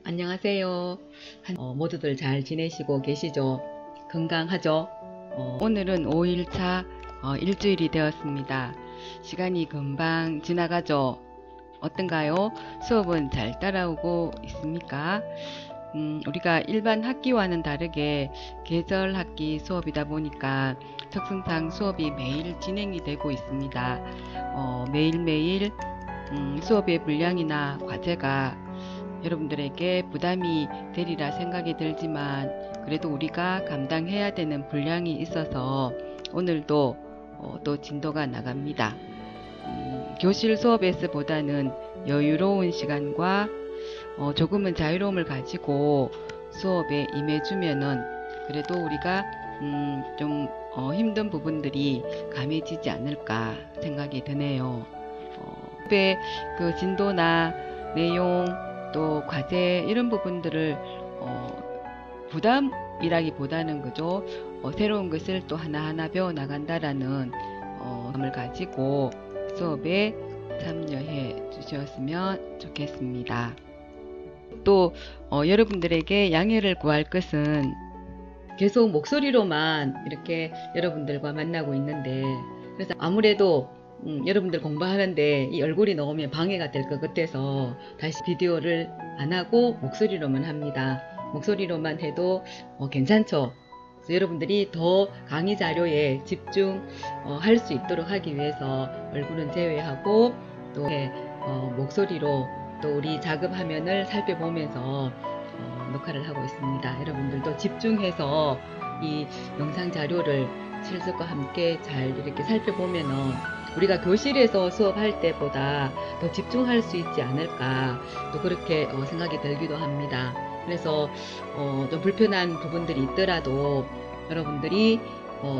안녕하세요. 모두들 잘 지내시고 계시죠? 건강하죠? 오늘은 5일차 일주일이 되었습니다. 시간이 금방 지나가죠? 어떤가요? 수업은 잘 따라오고 있습니까? 우리가 일반 학기와는 다르게 계절 학기 수업이다 보니까 특성상 수업이 매일 진행이 되고 있습니다. 매일매일 수업의 분량이나 과제가 여러분들에게 부담이 되리라 생각이 들지만 그래도 우리가 감당해야 되는 분량이 있어서 오늘도 또 진도가 나갑니다. 교실 수업에서보다는 여유로운 시간과 조금은 자유로움을 가지고 수업에 임해주면은 그래도 우리가 좀 힘든 부분들이 감해지지 않을까 생각이 드네요. 수업의 그 진도나 내용 또 과제 이런 부분들을 부담이라기보다는 그죠, 새로운 것을 또 하나하나 배워 나간다라는 마음을 가지고 수업에 참여해 주셨으면 좋겠습니다. 또 여러분들에게 양해를 구할 것은 계속 목소리로만 이렇게 여러분들과 만나고 있는데, 그래서 아무래도 여러분들 공부하는데 이 얼굴이 나오면 방해가 될 것 같아서 다시 비디오를 안 하고 목소리로만 합니다. 목소리로만 해도 괜찮죠? 그래서 여러분들이 더 강의 자료에 집중할 수 있도록 하기 위해서 얼굴은 제외하고 또 목소리로 또 우리 작업 화면을 살펴보면서 녹화를 하고 있습니다. 여러분들도 집중해서 이 영상 자료를 실습과 함께 잘 이렇게 살펴보면은 우리가 교실에서 수업할 때보다 더 집중할 수 있지 않을까 또 그렇게 생각이 들기도 합니다. 그래서 좀 불편한 부분들이 있더라도 여러분들이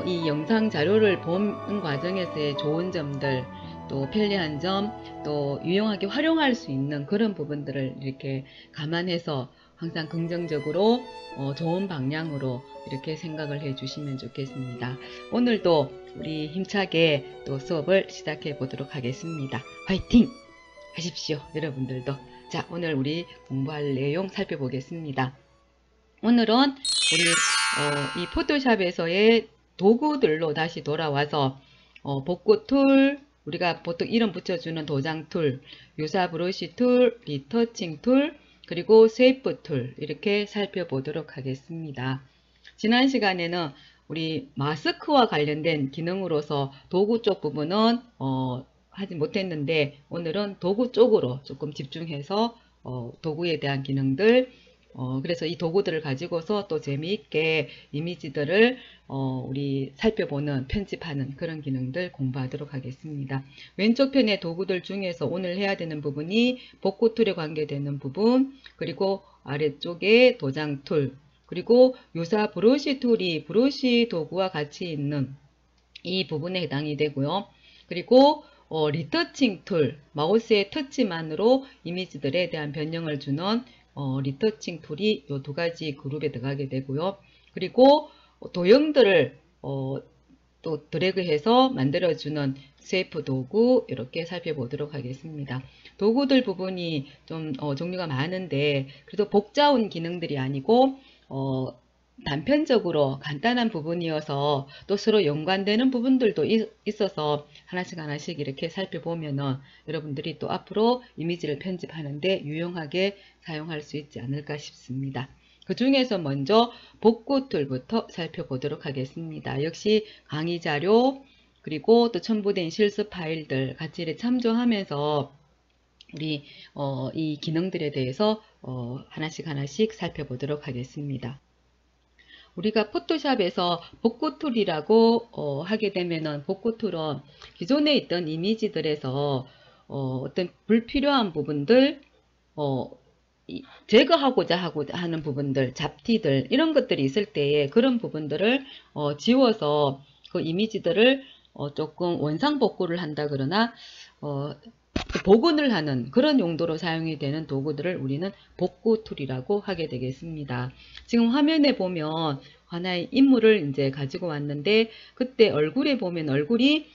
이 영상 자료를 보는 과정에서의 좋은 점들, 또 편리한 점, 또 유용하게 활용할 수 있는 그런 부분들을 이렇게 감안해서 항상 긍정적으로 좋은 방향으로 이렇게 생각을 해 주시면 좋겠습니다. 오늘도 우리 힘차게 또 수업을 시작해 보도록 하겠습니다. 화이팅 하십시오, 여러분들도. 자, 오늘 우리 공부할 내용 살펴보겠습니다. 오늘은 우리 이 포토샵에서의 도구들로 다시 돌아와서 복구 툴, 우리가 보통 이름 붙여주는 도장 툴, 유사 브러쉬 툴, 리터칭 툴, 그리고 쉐이프 툴 이렇게 살펴보도록 하겠습니다. 지난 시간에는 우리 마스크와 관련된 기능으로서 도구 쪽 부분은 하지 못했는데 오늘은 도구 쪽으로 조금 집중해서 도구에 대한 기능들, 그래서 이 도구들을 가지고서 또 재미있게 이미지들을 우리 살펴보는, 편집하는 그런 기능들 공부하도록 하겠습니다. 왼쪽 편의 도구들 중에서 오늘 해야 되는 부분이 복구 툴에 관계되는 부분, 그리고 아래쪽에 도장 툴, 그리고 유사 브러쉬 툴이 브러쉬 도구와 같이 있는 이 부분에 해당이 되고요. 그리고 리터칭 툴, 마우스의 터치만으로 이미지들에 대한 변형을 주는 리터칭 툴이 이 두 가지 그룹에 들어가게 되고요. 그리고 도형들을 또 드래그해서 만들어주는 쉐이프 도구 이렇게 살펴보도록 하겠습니다. 도구들 부분이 좀 종류가 많은데 그래도 복잡한 기능들이 아니고 단편적으로 간단한 부분이어서 또 서로 연관되는 부분들도 있어서 하나씩 이렇게 살펴보면은 여러분들이 또 앞으로 이미지를 편집하는데 유용하게 사용할 수 있지 않을까 싶습니다. 그 중에서 먼저 복구 툴부터 살펴보도록 하겠습니다. 역시 강의 자료 그리고 또 첨부된 실습 파일들 같이 참조하면서 우리 이 기능들에 대해서 하나씩 살펴보도록 하겠습니다. 우리가 포토샵에서 복구 툴이라고 하게 되면은 복구 툴은 기존에 있던 이미지들에서 어떤 불필요한 부분들, 제거하고자 하는 부분들, 잡티들 이런 것들이 있을 때에 그런 부분들을 지워서 그 이미지들을 조금 원상 복구를 한다 그러나 복원을 하는 그런 용도로 사용이 되는 도구들을 우리는 복구 툴이라고 하게 되겠습니다. 지금 화면에 보면 하나의 인물을 이제 가지고 왔는데 그때 얼굴에 보면 얼굴이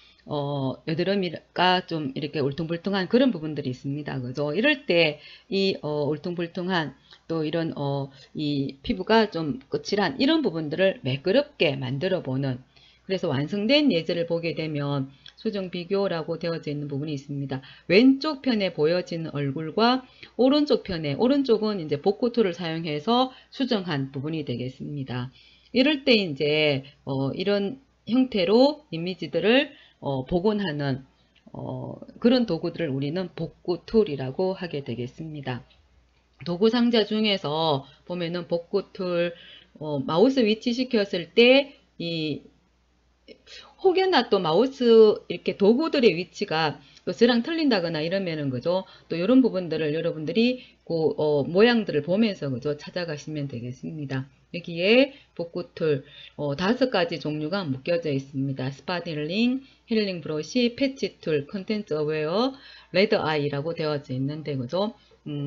여드름이가 좀 이렇게 울퉁불퉁한 그런 부분들이 있습니다. 그죠? 이럴 때 이 울퉁불퉁한 또 이런 이 피부가 좀 거칠한 이런 부분들을 매끄럽게 만들어 보는, 그래서 완성된 예제를 보게 되면 수정 비교라고 되어져 있는 부분이 있습니다. 왼쪽 편에 보여지는 얼굴과 오른쪽 편에, 오른쪽은 이제 복구 툴을 사용해서 수정한 부분이 되겠습니다. 이럴 때 이제 이런 형태로 이미지들을 복원하는 그런 도구들을 우리는 복구 툴이라고 하게 되겠습니다. 도구 상자 중에서 보면은 복구 툴, 마우스 위치시켰을 때 혹여나 또 마우스 이렇게 도구들의 위치가 또 저랑 틀린다거나 이러면은 그죠, 또 이런 부분들을 여러분들이 그 모양들을 보면서 그죠 찾아가시면 되겠습니다. 여기에 복구 툴 5가지 종류가 묶여져 있습니다. 스팟 힐링, 힐링 브러쉬, 패치 툴, 컨텐츠 어웨어, 레드 아이라고 되어져 있는데 그죠,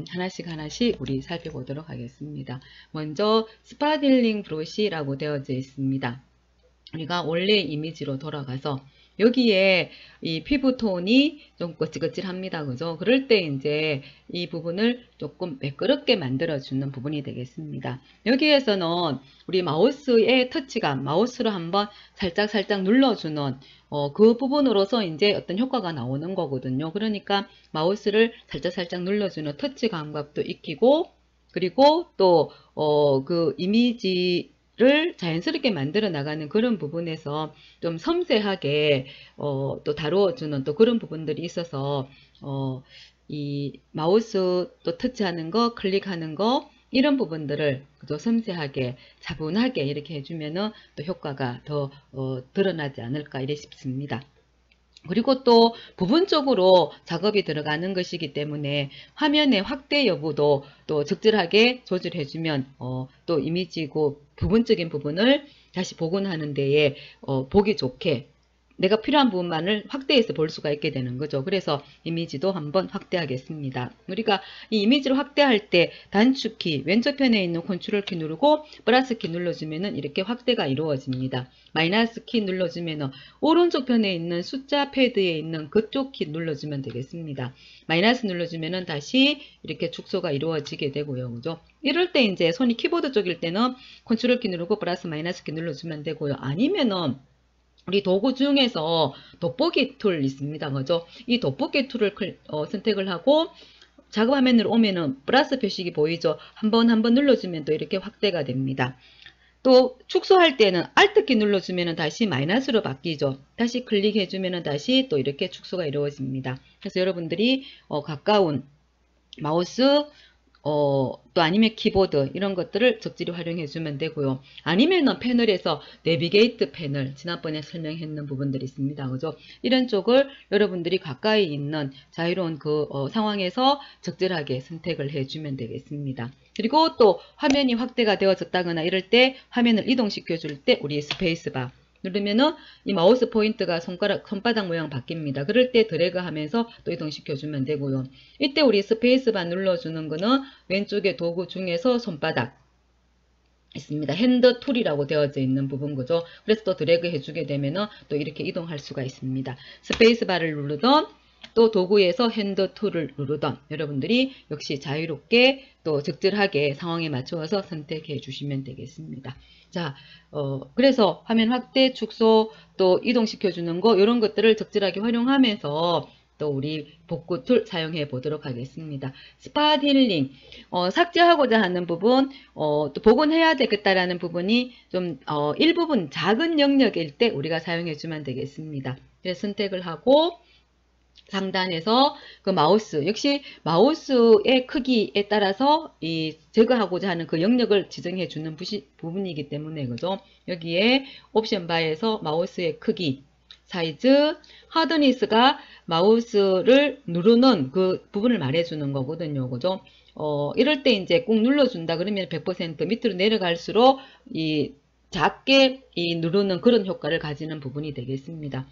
하나씩 우리 살펴보도록 하겠습니다. 먼저 스팟 힐링 브러쉬라고 되어져 있습니다. 우리가 원래 이미지로 돌아가서 여기에 이 피부톤이 좀 거칠거칠합니다. 그죠? 그럴 때 이제 이 부분을 조금 매끄럽게 만들어주는 부분이 되겠습니다. 여기에서는 우리 마우스의 터치감, 마우스로 한번 살짝 눌러주는 그 부분으로서 이제 어떤 효과가 나오는 거거든요. 그러니까 마우스를 살짝 눌러주는 터치 감각도 익히고, 그리고 또 그 이미지를 자연스럽게 만들어 나가는 그런 부분에서 좀 섬세하게 또 다루어주는 또 그런 부분들이 있어서 이 마우스 또 터치하는 거, 클릭하는 거, 이런 부분들을 또 섬세하게 차분하게 이렇게 해주면은 또 효과가 더 드러나지 않을까 이래 싶습니다. 그리고 또 부분적으로 작업이 들어가는 것이기 때문에 화면의 확대 여부도 또 적절하게 조절해주면 또 이미지고 부분적인 부분을 다시 복원하는 데에 보기 좋게 내가 필요한 부분만을 확대해서 볼 수가 있게 되는 거죠. 그래서 이미지도 한번 확대하겠습니다. 우리가 이 이미지를 확대할 때 단축키 왼쪽 편에 있는 컨트롤 키 누르고 플러스 키 눌러주면은 이렇게 확대가 이루어집니다. 마이너스 키 눌러주면은 오른쪽 편에 있는 숫자 패드에 있는 그쪽 키 눌러주면 되겠습니다. 마이너스 눌러주면은 다시 이렇게 축소가 이루어지게 되고요. 그죠? 이럴 때 이제 손이 키보드 쪽일 때는 컨트롤 키 누르고 플러스 마이너스 키 눌러주면 되고요. 아니면은 우리 도구 중에서 돋보기 툴 있습니다. 그죠? 이 돋보기 툴을 선택을 하고 작업 화면으로 오면은 플러스 표식이 보이죠? 한번 눌러주면 또 이렇게 확대가 됩니다. 또 축소할 때는 Alt키 눌러주면 다시 마이너스로 바뀌죠. 다시 클릭해주면 다시 또 이렇게 축소가 이루어집니다. 그래서 여러분들이 가까운 마우스 또 아니면 키보드 이런 것들을 적절히 활용해 주면 되고요. 아니면은 패널에서 내비게이트 패널 지난번에 설명했는 부분들이 있습니다. 그죠? 이런 쪽을 여러분들이 가까이 있는 자유로운 그 상황에서 적절하게 선택을 해 주면 되겠습니다. 그리고 또 화면이 확대가 되어졌다거나 이럴 때 화면을 이동시켜 줄 때 우리 스페이스바 누르면은 이 마우스 포인트가 손바닥 모양 바뀝니다. 그럴 때 드래그 하면서 또 이동시켜 주면 되고요. 이때 우리 스페이스바 눌러주는 거는 왼쪽의 도구 중에서 손바닥 있습니다. 핸드 툴이라고 되어져 있는 부분 거죠. 그래서 또 드래그 해주게 되면은 또 이렇게 이동할 수가 있습니다. 스페이스바를 누르던 또 도구에서 핸드 툴을 누르던 여러분들이 역시 자유롭게 또 적절하게 상황에 맞추어서 선택해 주시면 되겠습니다. 자, 그래서 화면 확대, 축소, 또 이동시켜 주는 거 이런 것들을 적절하게 활용하면서 또 우리 복구 툴 사용해 보도록 하겠습니다. 스팟 힐링, 삭제하고자 하는 부분, 또 복원해야 되겠다라는 부분이 좀 일부분 작은 영역일 때 우리가 사용해 주면 되겠습니다. 그래서 선택을 하고 상단에서 그 마우스, 역시 마우스의 크기에 따라서 이 제거하고자 하는 그 영역을 지정해 주는 부분이기 때문에 그죠? 여기에 옵션 바에서 마우스의 크기, 사이즈, 하드니스가 마우스를 누르는 그 부분을 말해주는 거거든요. 그죠? 이럴 때 이제 꾹 눌러준다 그러면 100% 밑으로 내려갈수록 이 작게 누르는 그런 효과를 가지는 부분이 되겠습니다.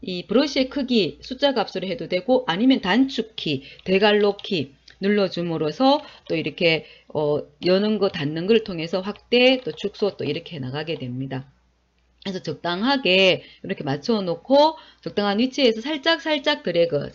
이 브러쉬의 크기 숫자 값으로 해도 되고 아니면 단축키, 대괄호키 눌러줌으로써 또 이렇게 여는 거 닫는 걸 통해서 확대 또 축소 또 이렇게 나가게 됩니다. 그래서 적당하게 이렇게 맞춰 놓고 적당한 위치에서 살짝 드래그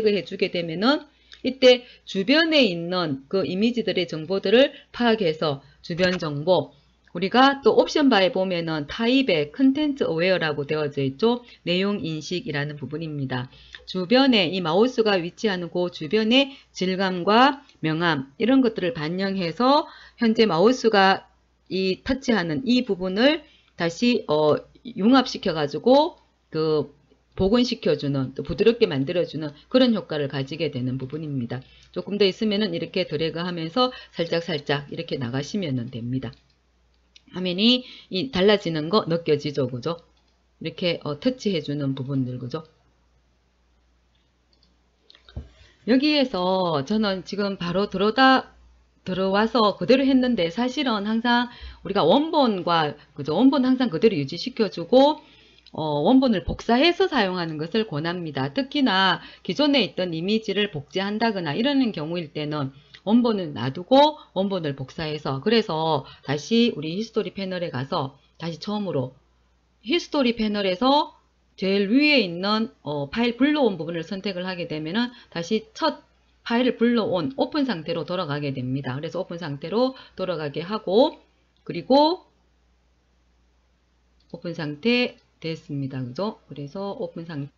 해주게 되면은 이때 주변에 있는 그 이미지들의 정보들을 파악해서 주변 정보, 우리가 또 옵션 바에 보면은 타입의 컨텐츠 어웨어라고 되어져 있죠. 내용 인식이라는 부분입니다. 주변에 이 마우스가 위치하는 그 주변의 질감과 명암 이런 것들을 반영해서 현재 마우스가 이 터치하는 이 부분을 다시 융합시켜 가지고 그 복원시켜주는, 또 부드럽게 만들어주는 그런 효과를 가지게 되는 부분입니다. 조금 더 있으면은 이렇게 드래그 하면서 살짝 이렇게 나가시면 됩니다. 화면이 달라지는 거 느껴지죠, 그죠? 이렇게 터치해주는 부분들, 그죠? 여기에서 저는 지금 바로 들어와서 그대로 했는데, 사실은 항상 우리가 원본과, 그죠? 원본 항상 그대로 유지시켜주고, 원본을 복사해서 사용하는 것을 권합니다. 특히나 기존에 있던 이미지를 복제한다거나 이러는 경우일 때는 원본을 놔두고 원본을 복사해서, 그래서 다시 우리 히스토리 패널에 가서 다시 처음으로 히스토리 패널에서 제일 위에 있는 파일 불러온 부분을 선택을 하게 되면은 다시 첫 파일을 불러온 오픈 상태로 돌아가게 됩니다. 그래서 오픈 상태로 돌아가게 하고, 그리고 오픈 상태 됐습니다. 그죠? 그래서 오픈 상태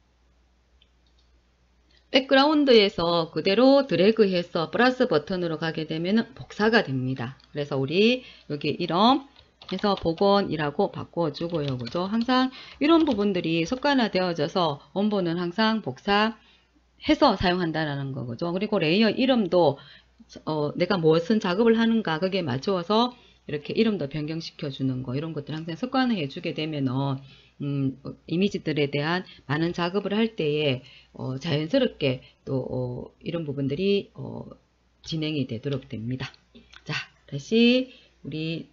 백그라운드에서 그대로 드래그해서 플러스 버튼으로 가게 되면 복사가 됩니다. 그래서 우리 여기 이름 해서 복원이라고 바꿔주고요. 그죠? 항상 이런 부분들이 습관화되어져서 원본은 항상 복사해서 사용한다라는 거죠. 그리고 레이어 이름도 내가 무슨 작업을 하는가 거기에 맞추어서 이렇게 이름도 변경시켜 주는 거, 이런 것들 항상 습관화해 주게 되면은 이미지들에 대한 많은 작업을 할 때에 자연스럽게 또 이런 부분들이 진행이 되도록 됩니다. 자, 다시 우리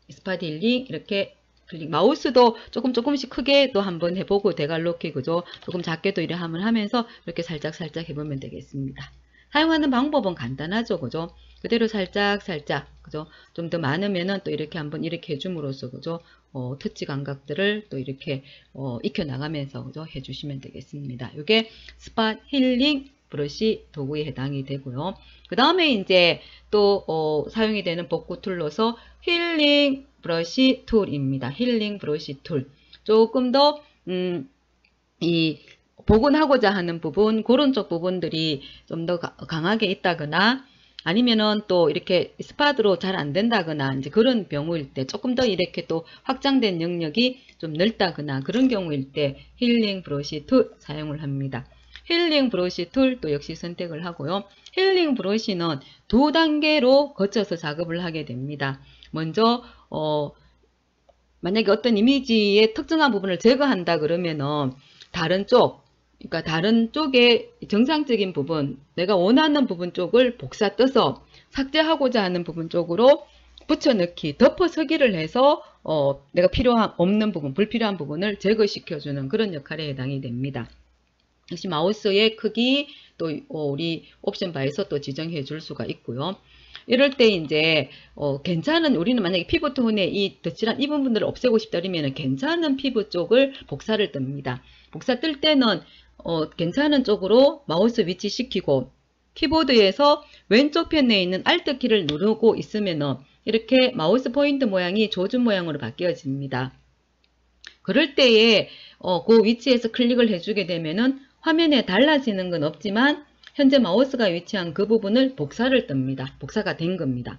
스파딜링 이렇게 클릭, 마우스도 조금씩 크게 또 한번 해보고 대갈로키, 그죠? 조금 작게도 이래 한번 하면서 이렇게 살짝 해보면 되겠습니다. 사용하는 방법은 간단하죠, 그죠? 그대로 살짝, 그죠? 좀 더 많으면은 또 이렇게 한번 이렇게 해줌으로써, 그죠? 터치 감각들을 또 이렇게 익혀나가면서, 그죠? 해주시면 되겠습니다. 이게 스팟 힐링 브러쉬 도구에 해당이 되고요. 그 다음에 이제 또 사용이 되는 복구 툴로서 힐링 브러쉬 툴입니다. 힐링 브러쉬 툴. 조금 더 이 복원하고자 하는 부분, 그런 쪽 부분들이 좀 더 강하게 있다거나, 아니면은 또 이렇게 스팟으로 잘 안 된다거나, 이제 그런 경우일 때, 조금 더 이렇게 또 확장된 영역이 좀 넓다거나 그런 경우일 때 힐링 브러쉬 툴 사용을 합니다. 힐링 브러쉬 툴도 역시 선택을 하고요. 힐링 브러쉬는 두 단계로 거쳐서 작업을 하게 됩니다. 먼저 만약에 어떤 이미지의 특정한 부분을 제거한다 그러면은 다른 쪽, 그러니까 다른 쪽의 정상적인 부분, 내가 원하는 부분 쪽을 복사 떠서 삭제하고자 하는 부분 쪽으로 붙여넣기, 덮어서기를 해서 내가 없는 부분, 불필요한 부분을 제거시켜주는 그런 역할에 해당이 됩니다. 역시 마우스의 크기, 또 우리 옵션 바에서 또 지정해 줄 수가 있고요. 이럴 때 이제 괜찮은, 우리는 만약에 피부 톤의 이 덧칠한 이 부분들을 없애고 싶다 그러면 괜찮은 피부 쪽을 복사를 뜹니다. 복사 뜰 때는 괜찮은 쪽으로 마우스 위치시키고 키보드에서 왼쪽 편에 있는 Alt 키를 누르고 있으면 이렇게 마우스 포인트 모양이 조준 모양으로 바뀌어집니다. 그럴 때에 그 위치에서 클릭을 해주게 되면은 화면에 달라지는 건 없지만 현재 마우스가 위치한 그 부분을 복사를 뜹니다. 복사가 된 겁니다.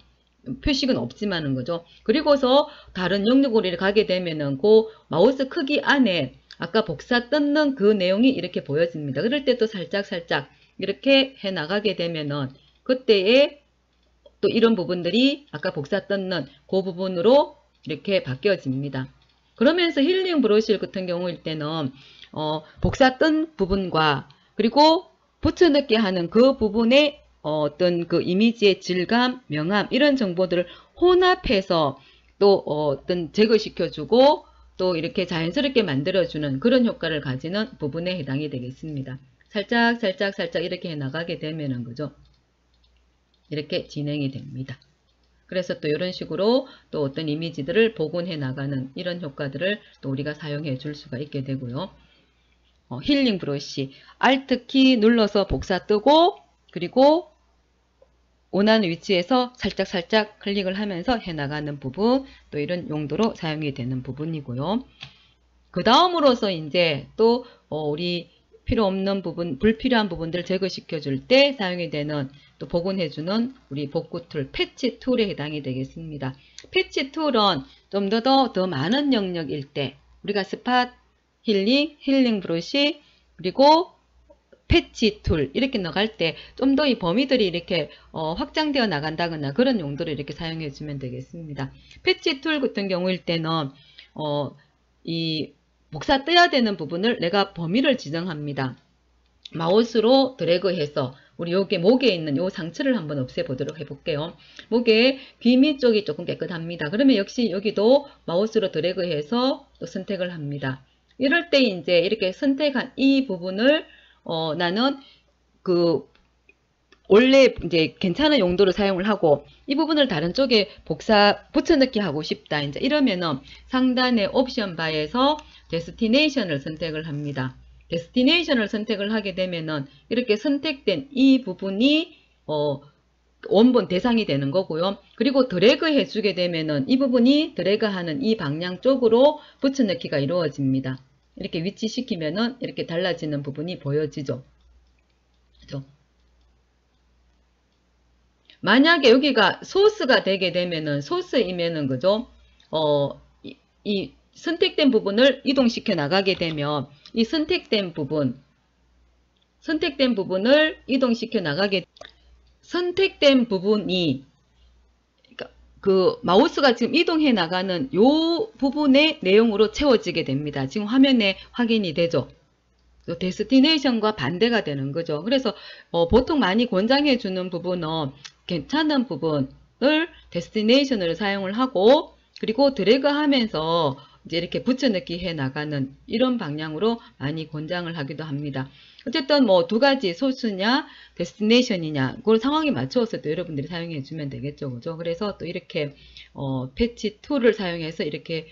표식은 없지만은 거죠. 그리고서 다른 영역으로 가게 되면은 그 마우스 크기 안에 아까 복사 떴는 그 내용이 이렇게 보여집니다. 그럴 때 또 살짝 이렇게 해 나가게 되면은 그때에 또 이런 부분들이 아까 복사 떴는 그 부분으로 이렇게 바뀌어집니다. 그러면서 힐링 브러쉬 같은 경우일 때는 복사 뜬 부분과 그리고 붙여넣기 하는 그 부분의 어떤 그 이미지의 질감, 명암 이런 정보들을 혼합해서 또 어떤 제거시켜주고 또 이렇게 자연스럽게 만들어주는 그런 효과를 가지는 부분에 해당이 되겠습니다. 살짝 이렇게 해 나가게 되면은 그죠? 이렇게 진행이 됩니다. 그래서 또 이런 식으로 또 어떤 이미지들을 복원해 나가는 이런 효과들을 또 우리가 사용해 줄 수가 있게 되고요. 힐링 브러쉬, Alt키 눌러서 복사 뜨고 그리고 원하는 위치에서 살짝살짝 클릭을 하면서 해나가는 부분, 또 이런 용도로 사용이 되는 부분이고요. 그 다음으로서 이제 또 우리 필요 없는 부분, 불필요한 부분들 제거시켜 줄 때 사용이 되는 또 복원해 주는 우리 복구 툴, 패치 툴에 해당이 되겠습니다. 패치 툴은 좀 더 많은 영역일 때 우리가 스팟 힐링, 힐링 브러쉬, 그리고 패치 툴 이렇게 나갈 때 좀 더 이 범위들이 이렇게 확장되어 나간다거나 그런 용도로 이렇게 사용해 주면 되겠습니다. 패치 툴 같은 경우일 때는 이 복사 떠야 되는 부분을 내가 범위를 지정합니다. 마우스로 드래그해서 우리 여기 목에 있는 요 상처를 한번 없애보도록 해볼게요. 목에 귀 밑쪽이 조금 깨끗합니다. 그러면 역시 여기도 마우스로 드래그해서 또 선택을 합니다. 이럴 때 이제 이렇게 선택한 이 부분을 나는 원래 이제 괜찮은 용도로 사용을 하고 이 부분을 다른 쪽에 붙여넣기 하고 싶다. 이제 이러면은 상단의 옵션 바에서 데스티네이션을 선택을 합니다. 데스티네이션을 선택을 하게 되면은 이렇게 선택된 이 부분이 원본 대상이 되는 거고요. 그리고 드래그 해주게 되면은 이 부분이 드래그하는 이 방향 쪽으로 붙여넣기가 이루어집니다. 이렇게 위치시키면은 이렇게 달라지는 부분이 보여지죠. 그죠? 만약에 여기가 소스가 되게 되면은 소스이면은 그죠? 이 선택된 부분을 이동시켜 나가게 되면 이 선택된 부분을 이동시켜 나가게 선택된 부분이 그 마우스가 지금 이동해 나가는 요 부분의 내용으로 채워지게 됩니다. 지금 화면에 확인이 되죠. 데스티네이션과 반대가 되는 거죠. 그래서 보통 많이 권장해 주는 부분은 괜찮은 부분을 데스티네이션으로 사용을 하고 그리고 드래그 하면서 이제 이렇게 붙여넣기 해 나가는 이런 방향으로 많이 권장을 하기도 합니다. 어쨌든 뭐 두 가지 소스냐 데스티네이션이냐 그걸 상황에 맞춰서 또 여러분들이 사용해 주면 되겠죠. 그죠? 그래서 또 이렇게 패치 툴을 사용해서 이렇게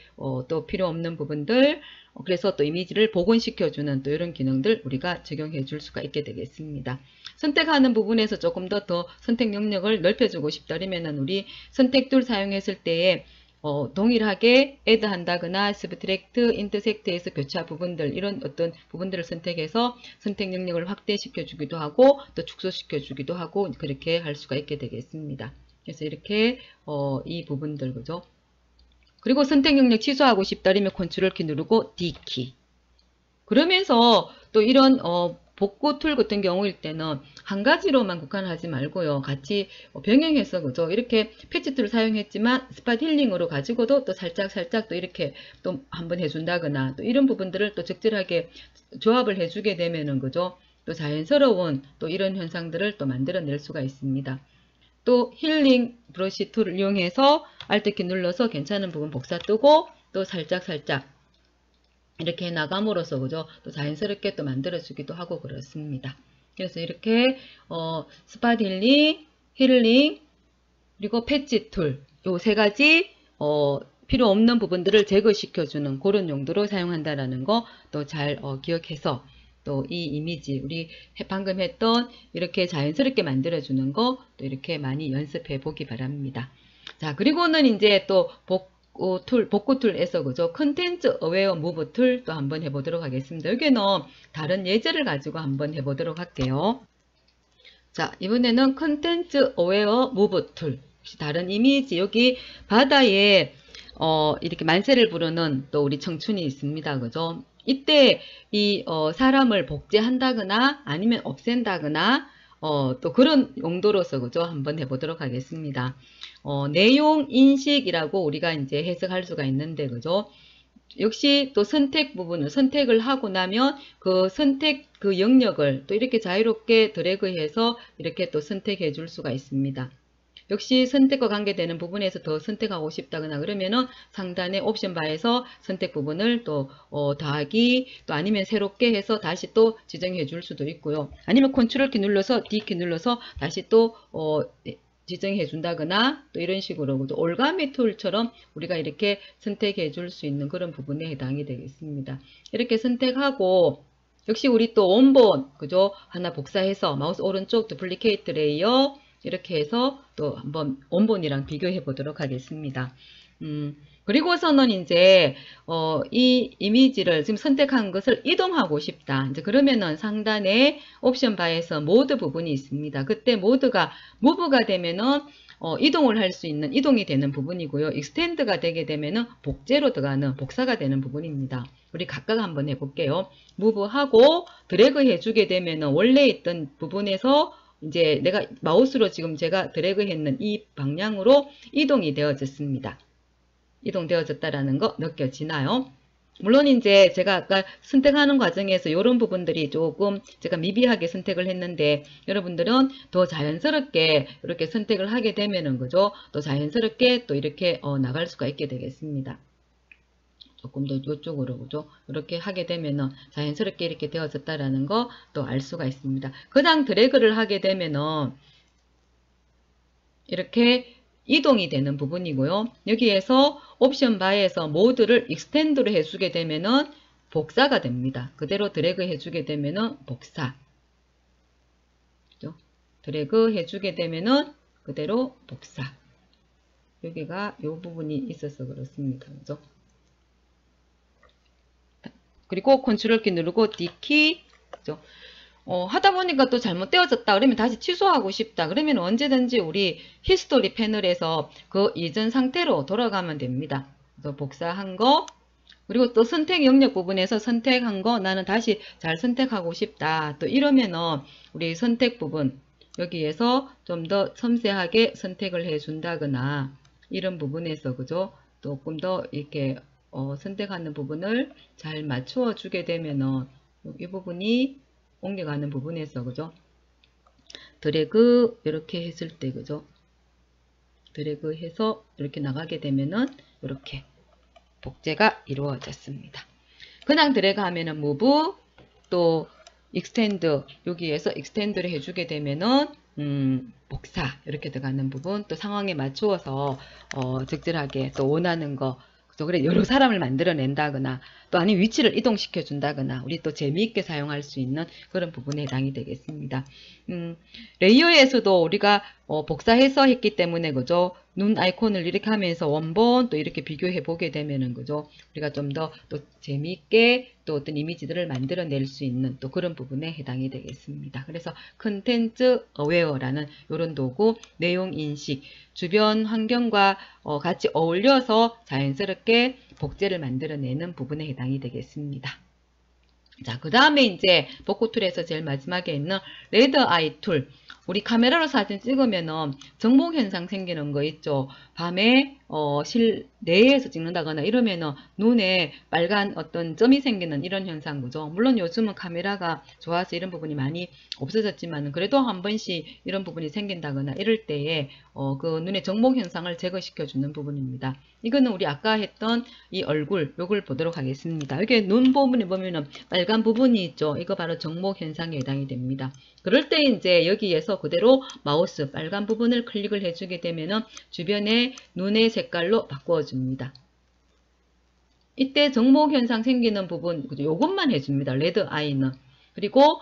또 필요 없는 부분들 그래서 또 이미지를 복원시켜 주는 또 이런 기능들 우리가 적용해 줄 수가 있게 되겠습니다. 선택하는 부분에서 조금 더 선택 영역을 넓혀주고 싶다 그러면은 우리 선택 툴 사용했을 때에 동일하게 add 한다거나 subtract, intersect에서 교차 부분들 이런 어떤 부분들을 선택해서 선택 영역을 확대시켜 주기도 하고 또 축소시켜 주기도 하고 그렇게 할 수가 있게 되겠습니다. 그래서 이렇게 이 부분들 그죠? 그리고 선택 영역 취소하고 싶다 그러면 컨트롤 키 누르고 D키. 그러면서 또 이런 복구 툴 같은 경우일 때는 한 가지로만 국한하지 말고요. 같이 병행해서 그죠? 이렇게 패치 툴을 사용했지만 스팟 힐링으로 가지고도 또 살짝 또 이렇게 또 한번 해준다거나 또 이런 부분들을 또 적절하게 조합을 해주게 되면은 그죠? 또 자연스러운 또 이런 현상들을 또 만들어낼 수가 있습니다. 또 힐링 브러쉬 툴을 이용해서 Alt키 눌러서 괜찮은 부분 복사 뜨고 또 살짝 이렇게 나감으로써 그죠? 또 자연스럽게 또 만들어주기도 하고 그렇습니다. 그래서 이렇게 스팟 힐링, 그리고 패치 툴 요 세 가지 필요 없는 부분들을 제거시켜주는 그런 용도로 사용한다라는 거 또 잘 기억해서 또 이 이미지 우리 방금 했던 이렇게 자연스럽게 만들어주는 거 또 이렇게 많이 연습해 보기 바랍니다. 자 그리고는 이제 또 복구 툴에서 그죠? 컨텐츠 어웨어 무브 툴 또 한번 해보도록 하겠습니다. 여기는 다른 예제를 가지고 한번 해보도록 할게요. 자 이번에는 컨텐츠 어웨어 무브 툴 다른 이미지 여기 바다에 이렇게 만세를 부르는 또 우리 청춘이 있습니다. 그죠? 이때 이 사람을 복제한다거나 아니면 없앤다거나 또 그런 용도로서 그죠? 한번 해보도록 하겠습니다. 내용 인식이라고 우리가 이제 해석할 수가 있는데 그죠? 역시 또 선택 부분을 선택을 하고 나면 그 선택 그 영역을 또 이렇게 자유롭게 드래그해서 이렇게 또 선택해 줄 수가 있습니다. 역시 선택과 관계되는 부분에서 더 선택하고 싶다거나 그러면은 상단의 옵션 바에서 선택 부분을 또 더하기 또 아니면 새롭게 해서 다시 또 지정해 줄 수도 있고요. 아니면 컨트롤 키 눌러서 D 키 눌러서 다시 또 지정해 준다거나 또 이런 식으로 또 올가미 툴처럼 우리가 이렇게 선택해 줄 수 있는 그런 부분에 해당이 되겠습니다. 이렇게 선택하고 역시 우리 또 원본 그죠? 하나 복사해서 마우스 오른쪽 두플리케이트 레이어 이렇게 해서 또 한번 원본이랑 비교해 보도록 하겠습니다. 그리고서는 이제 이 이미지를 지금 선택한 것을 이동하고 싶다. 이제 그러면은 상단에 옵션 바에서 모드 부분이 있습니다. 그때 모드가 무브가 되면은 이동을 할 수 있는 이동이 되는 부분이고요. 익스텐드가 되게 되면은 복제로 들어가는 복사가 되는 부분입니다. 우리 각각 한번 해볼게요. 무브하고 드래그 해주게 되면은 원래 있던 부분에서 이제 내가 마우스로 지금 제가 드래그 했는 이 방향으로 이동이 되어졌습니다. 이동되어졌다라는 거 느껴지나요? 물론 이제 제가 아까 선택하는 과정에서 이런 부분들이 조금 제가 미비하게 선택을 했는데 여러분들은 더 자연스럽게 이렇게 선택을 하게 되면은 그죠? 또 자연스럽게 또 이렇게 나갈 수가 있게 되겠습니다. 조금 더 이쪽으로 그죠? 이렇게 하게 되면은 자연스럽게 이렇게 되어졌다라는 거 또 알 수가 있습니다. 그냥 드래그를 하게 되면은 이렇게 이동이 되는 부분이고요. 여기에서 옵션 바에서 모드를 익스텐드로 해주게 되면은 복사가 됩니다. 그대로 드래그 해주게 되면은 복사. 그죠? 드래그 해주게 되면은 그대로 복사. 여기가 이 부분이 있어서 그렇습니다. 그죠? 그리고 컨트롤 키 누르고 D키. 그죠? 하다 보니까 또 잘못되어졌다 그러면 다시 취소하고 싶다 그러면 언제든지 우리 히스토리 패널에서 그 이전 상태로 돌아가면 됩니다. 그래서 복사한 거 그리고 또 선택 영역 부분에서 선택한 거 나는 다시 잘 선택하고 싶다 또 이러면은 우리 선택 부분 여기에서 좀 더 섬세하게 선택을 해 준다거나 이런 부분에서 그죠 조금 더 이렇게 선택하는 부분을 잘 맞추어 주게 되면은 이 부분이 옮겨가는 부분에서 그죠? 드래그 이렇게 했을 때 그죠? 드래그 해서 이렇게 나가게 되면은 이렇게 복제가 이루어졌습니다. 그냥 드래그 하면은 move 또 extend 여기에서 extend를 해주게 되면은 복사 이렇게 들어가는 부분 또 상황에 맞추어서 적절하게 또 원하는 거 그래 여러 사람을 만들어낸다거나 또 아니면 위치를 이동시켜 준다거나 우리 또 재미있게 사용할 수 있는 그런 부분에 해당이 되겠습니다. 레이어에서도 우리가 복사해서 했기 때문에 그죠 눈 아이콘을 이렇게 하면서 원본 또 이렇게 비교해 보게 되면은 그죠 우리가 좀 더 또 재미있게 또 어떤 이미지들을 만들어낼 수 있는 또 그런 부분에 해당이 되겠습니다. 그래서 컨텐츠 어웨어라는 이런 도구 내용 인식 주변 환경과 같이 어울려서 자연스럽게 복제를 만들어내는 부분에 해당이 되겠습니다. 자, 그 다음에 이제 복구 툴에서 제일 마지막에 있는 레드 아이 툴. 우리 카메라로 사진 찍으면은 정목 현상 생기는 거 있죠. 밤에 실내에서 찍는다거나 이러면은 눈에 빨간 어떤 점이 생기는 이런 현상 그죠. 물론 요즘은 카메라가 좋아서 이런 부분이 많이 없어졌지만 그래도 한 번씩 이런 부분이 생긴다거나 이럴 때에 그 눈의 정목 현상을 제거시켜 주는 부분입니다. 이거는 우리 아까 했던 이 얼굴 요걸 보도록 하겠습니다. 여기 눈 부분에 보면은 빨간 부분이 있죠. 이거 바로 정목 현상에 해당이 됩니다. 그럴 때 이제 여기에서 그대로 마우스 빨간 부분을 클릭을 해주게 되면은 주변에 눈의 색깔로 바꾸어 줍니다. 이때 정목 현상 생기는 부분 요것만 해줍니다. 레드 아이는. 그리고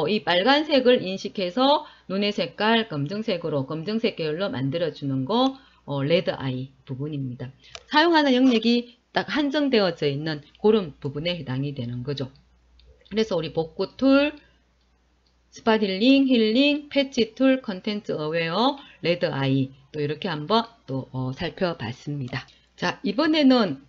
이 빨간색을 인식해서 눈의 색깔 검정색으로 검정색 계열로 만들어주는 거 레드 아이 부분입니다. 사용하는 영역이 딱 한정되어져 있는 그런 부분에 해당이 되는 거죠. 그래서 우리 복구 툴, 스팟 힐링, 힐링, 패치 툴, 컨텐츠 어웨어, 레드 아이 또 이렇게 한번 또 살펴봤습니다. 자, 이번에는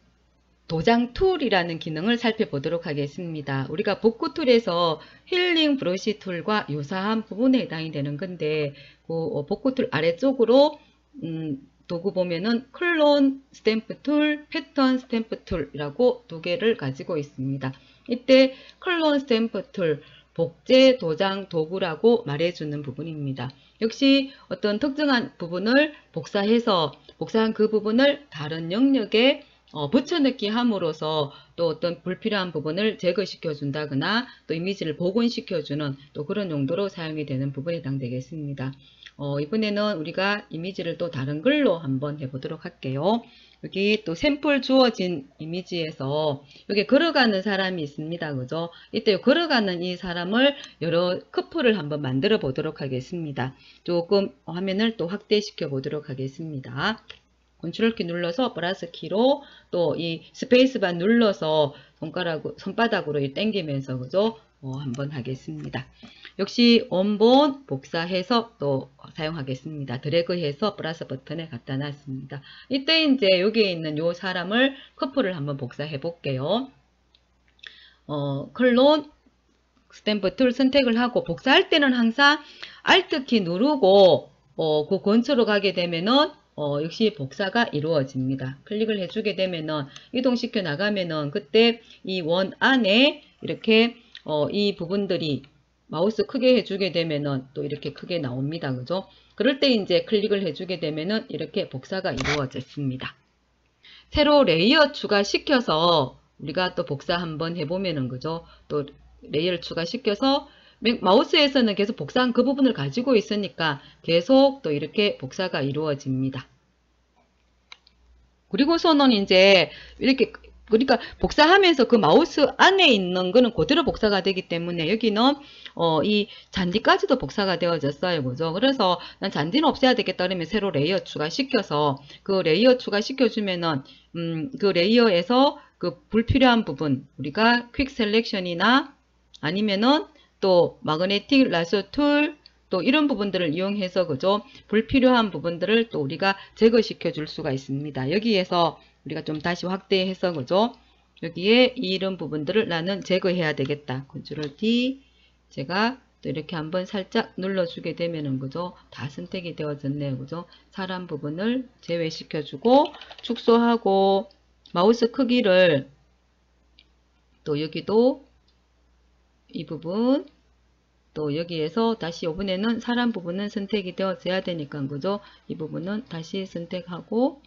도장 툴이라는 기능을 살펴보도록 하겠습니다. 우리가 복구 툴에서 힐링 브러쉬 툴과 유사한 부분에 해당이 되는 건데 그 복구 툴 아래쪽으로 도구 보면은 클론 스탬프 툴, 패턴 스탬프 툴이라고 두 개를 가지고 있습니다. 이때 클론 스탬프 툴 복제 도장 도구라고 말해주는 부분입니다. 역시 어떤 특정한 부분을 복사해서 복사한 그 부분을 다른 영역에 붙여넣기 함으로써 또 어떤 불필요한 부분을 제거시켜 준다거나 또 이미지를 복원시켜 주는 또 그런 용도로 사용이 되는 부분에 해당되겠습니다. 이번에는 우리가 이미지를 또 다른 글로 한번 해보도록 할게요. 여기 또 샘플 주어진 이미지에서 여기 걸어가는 사람이 있습니다. 그죠? 이때 걸어가는 이 사람을 여러 커플을 한번 만들어 보도록 하겠습니다. 조금 화면을 또 확대시켜 보도록 하겠습니다. 컨트롤키 눌러서 플러스 키로 또 이 스페이스바 눌러서 손바닥으로 당기면서 그죠? 한번 하겠습니다. 역시 원본 복사해서 또 사용하겠습니다. 드래그해서 플러스 버튼에 갖다 놨습니다. 이때 이제 여기에 있는 요 사람을 커플을 한번 복사해 볼게요. 클론 스탬프 툴 선택을 하고 복사할 때는 항상 Alt 키 누르고 그 근처로 가게 되면은 역시 복사가 이루어집니다. 클릭을 해주게 되면은 이동시켜 나가면은 그때 이 원 안에 이렇게 이 부분들이 마우스 크게 해주게 되면은 또 이렇게 크게 나옵니다. 그죠? 그럴 때 이제 클릭을 해주게 되면은 이렇게 복사가 이루어졌습니다. 새로 레이어 추가시켜서 우리가 또 복사 한번 해보면은 그죠? 또 레이어를 추가시켜서 마우스에서는 계속 복사한 그 부분을 가지고 있으니까 계속 또 이렇게 복사가 이루어집니다. 그리고서는 이제 이렇게 그러니까 복사하면서 그 마우스 안에 있는 거는 그대로 복사가 되기 때문에 여기는 이 잔디까지도 복사가 되어졌어요. 그죠? 그래서 난 잔디는 없애야 되겠다 그러면 새로 레이어 추가시켜서 그 레이어 추가시켜주면은 그 레이어에서 그 불필요한 부분 우리가 퀵 셀렉션이나 아니면은 또 마그네틱 라소 툴 또 이런 부분들을 이용해서 그죠? 불필요한 부분들을 또 우리가 제거시켜 줄 수가 있습니다. 여기에서 우리가 좀 다시 확대해서 그죠? 여기에 이런 부분들을 나는 제거해야 되겠다. 컨트롤 D 제가 또 이렇게 한번 살짝 눌러주게 되면은 그죠? 다 선택이 되어졌네요. 그죠? 사람 부분을 제외시켜 주고 축소하고 마우스 크기를 또 여기도 이 부분 또 여기에서 다시 이번에는 사람 부분은 선택이 되어져야 되니까 그죠? 이 부분은 다시 선택하고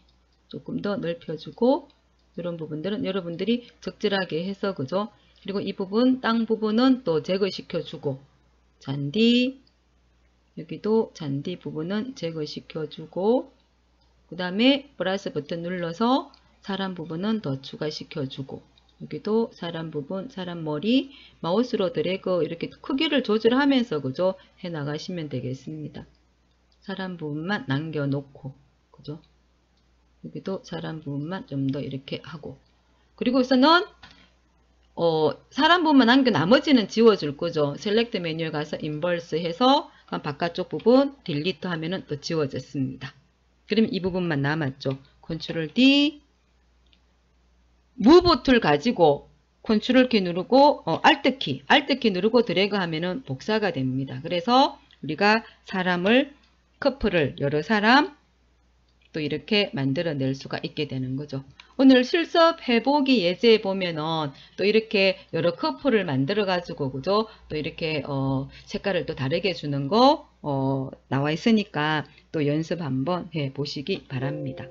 조금 더 넓혀주고 이런 부분들은 여러분들이 적절하게 해서 그죠? 그리고 이 부분 땅 부분은 또 제거시켜주고 잔디 여기도 잔디 부분은 제거시켜주고 그 다음에 플러스 버튼 눌러서 사람 부분은 더 추가시켜주고 여기도 사람 부분, 사람 머리 마우스로 드래그 이렇게 크기를 조절하면서 그죠? 해 나가시면 되겠습니다. 사람 부분만 남겨놓고 그죠? 여기도 사람 부분만 좀 더 이렇게 하고 그리고서는 사람 부분만 남겨 나머지는 지워줄 거죠. 셀렉트 메뉴에 가서 인버스 해서 바깥쪽 부분 딜리트 하면은 또 지워졌습니다. 그러면 이 부분만 남았죠. 컨트롤 D 무브 툴 가지고 컨트롤 키 누르고 Alt 키 누르고 드래그 하면은 복사가 됩니다. 그래서 우리가 사람을 커플을 여러 사람 또 이렇게 만들어낼 수가 있게 되는 거죠. 오늘 실습 해보기 예제에 보면은 또 이렇게 여러 커플을 만들어 가지고 그죠? 또 이렇게 색깔을 또 다르게 주는 거 나와 있으니까 또 연습 한번 해 보시기 바랍니다.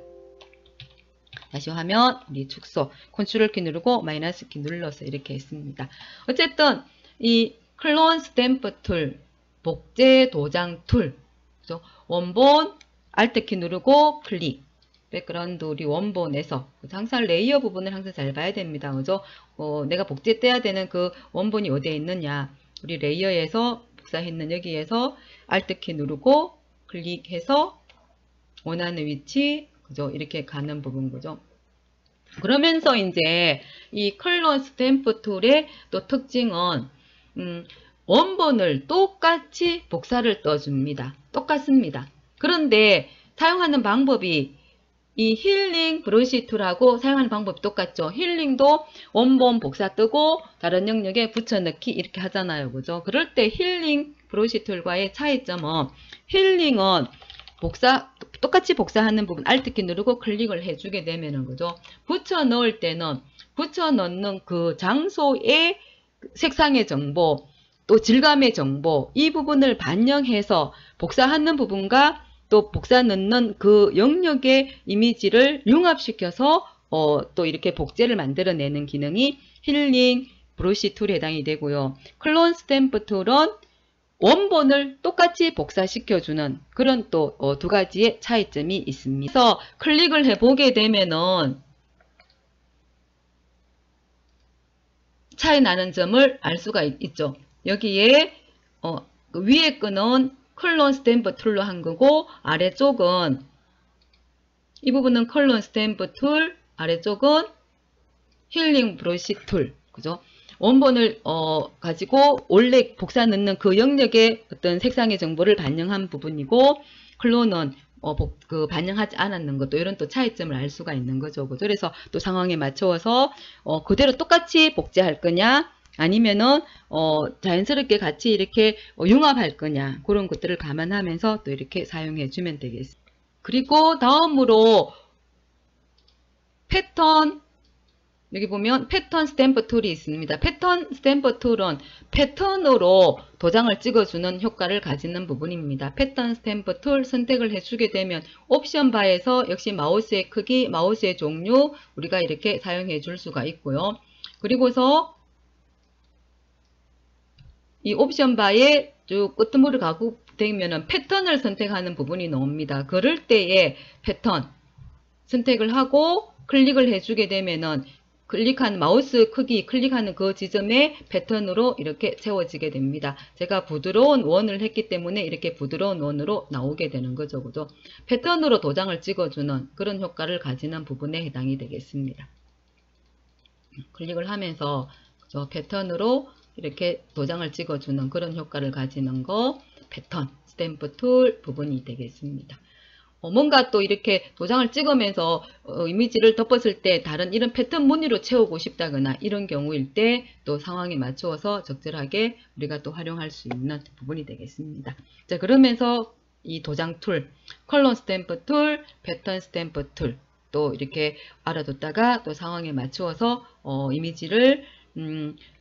다시 화면 우리 축소 컨트롤 키 누르고 마이너스 키 눌러서 이렇게 했습니다. 어쨌든 이 클론 스탬프 툴 복제 도장 툴 그죠? 원본 Alt 키 누르고 클릭 백그라운드 우리 원본에서 항상 레이어 부분을 항상 잘 봐야 됩니다. 그죠? 내가 복제 떼야 되는 그 원본이 어디에 있느냐 우리 레이어에서 복사했는 여기에서 Alt 키 누르고 클릭해서 원하는 위치 그죠? 이렇게 가는 부분 그죠? 그러면서 이제 이 클론 스탬프 툴의 또 특징은 원본을 똑같이 복사를 떠줍니다. 똑같습니다. 그런데 사용하는 방법이 이 힐링 브러쉬 툴하고 사용하는 방법이 똑같죠. 힐링도 원본 복사 뜨고 다른 영역에 붙여넣기 이렇게 하잖아요. 그죠? 그럴 때 힐링 브러쉬 툴과의 차이점은 힐링은 똑같이 복사하는 부분 Alt 키 누르고 클릭을 해주게 되면은 그죠? 붙여 넣을 때는 붙여 넣는 그 장소의 색상의 정보 또 질감의 정보 이 부분을 반영해서 복사하는 부분과 또 복사 넣는 그 영역의 이미지를 융합시켜서 또 이렇게 복제를 만들어내는 기능이 힐링 브러쉬 툴에 해당이 되고요. 클론 스탬프 툴은 원본을 똑같이 복사시켜주는 그런 또 두 가지의 차이점이 있습니다. 그래서 클릭을 해보게 되면은 차이 나는 점을 알 수가 있죠. 여기에 그 위에 거는 클론 스탬프 툴로 한 거고 아래쪽은 이 부분은 클론 스탬프 툴, 아래쪽은 힐링 브러쉬 툴, 그죠? 원본을 가지고 원래 복사 넣는 그 영역의 어떤 색상의 정보를 반영한 부분이고 클론은 반영하지 않았는 것도 이런 또 차이점을 알 수가 있는 거죠. 그래서 또 상황에 맞춰서 그대로 똑같이 복제할 거냐 아니면은 자연스럽게 같이 이렇게 융합할 거냐 그런 것들을 감안하면서 또 이렇게 사용해 주면 되겠습니다. 그리고 다음으로 패턴, 여기 보면 패턴 스탬프 툴이 있습니다. 패턴 스탬프 툴은 패턴으로 도장을 찍어주는 효과를 가지는 부분입니다. 패턴 스탬프 툴 선택을 해주게 되면 옵션 바에서 역시 마우스의 크기, 마우스의 종류 우리가 이렇게 사용해 줄 수가 있고요. 그리고서 이 옵션 바에 쭉 끄트머리 가고 되면은 패턴을 선택하는 부분이 나옵니다. 그럴 때에 패턴 선택을 하고 클릭을 해주게 되면은 클릭한 마우스 크기 클릭하는 그 지점에 패턴으로 이렇게 세워지게 됩니다. 제가 부드러운 원을 했기 때문에 이렇게 부드러운 원으로 나오게 되는 거죠. 그죠? 패턴으로 도장을 찍어주는 그런 효과를 가지는 부분에 해당이 되겠습니다. 클릭을 하면서 그죠? 패턴으로 이렇게 도장을 찍어주는 그런 효과를 가지는 거 패턴 스탬프 툴 부분이 되겠습니다. 뭔가 또 이렇게 도장을 찍으면서 이미지를 덮었을 때 다른 이런 패턴 무늬로 채우고 싶다거나 이런 경우일 때 또 상황에 맞추어서 적절하게 우리가 또 활용할 수 있는 부분이 되겠습니다. 자, 그러면서 이 도장 툴, 컬러 스탬프 툴, 패턴 스탬프 툴 또 이렇게 알아뒀다가 또 상황에 맞추어서 이미지를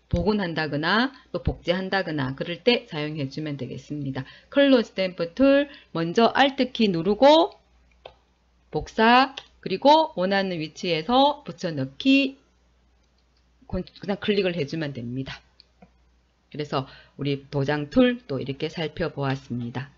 복원한다거나 또 복제한다거나 그럴 때 사용해 주면 되겠습니다. 컬러 스탬프 툴 먼저 Alt키 누르고 복사 그리고 원하는 위치에서 붙여넣기 그냥 클릭을 해주면 됩니다. 그래서 우리 도장 툴 또 이렇게 살펴보았습니다.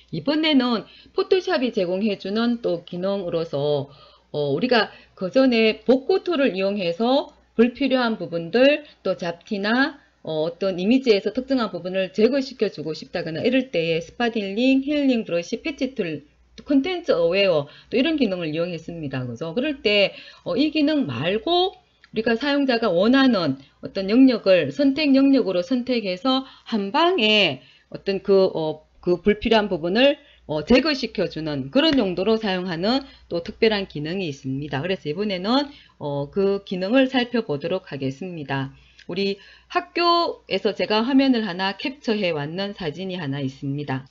이번에는 포토샵이 제공해주는 또 기능으로서 우리가 그 전에 복구 툴을 이용해서 불필요한 부분들 또 잡티나 어떤 이미지에서 특정한 부분을 제거시켜 주고 싶다거나 이럴 때에 스팟 힐링, 힐링 브러쉬, 패치 툴, 컨텐츠 어웨어 또 이런 기능을 이용했습니다. 그죠? 그럴 때 이 기능 말고 우리가 사용자가 원하는 어떤 영역을 선택 영역으로 선택해서 한 방에 어떤 그 불필요한 부분을 제거시켜주는 그런 용도로 사용하는 또 특별한 기능이 있습니다. 그래서 이번에는 그 기능을 살펴보도록 하겠습니다. 우리 학교에서 제가 화면을 하나 캡처해 왔는 사진이 하나 있습니다.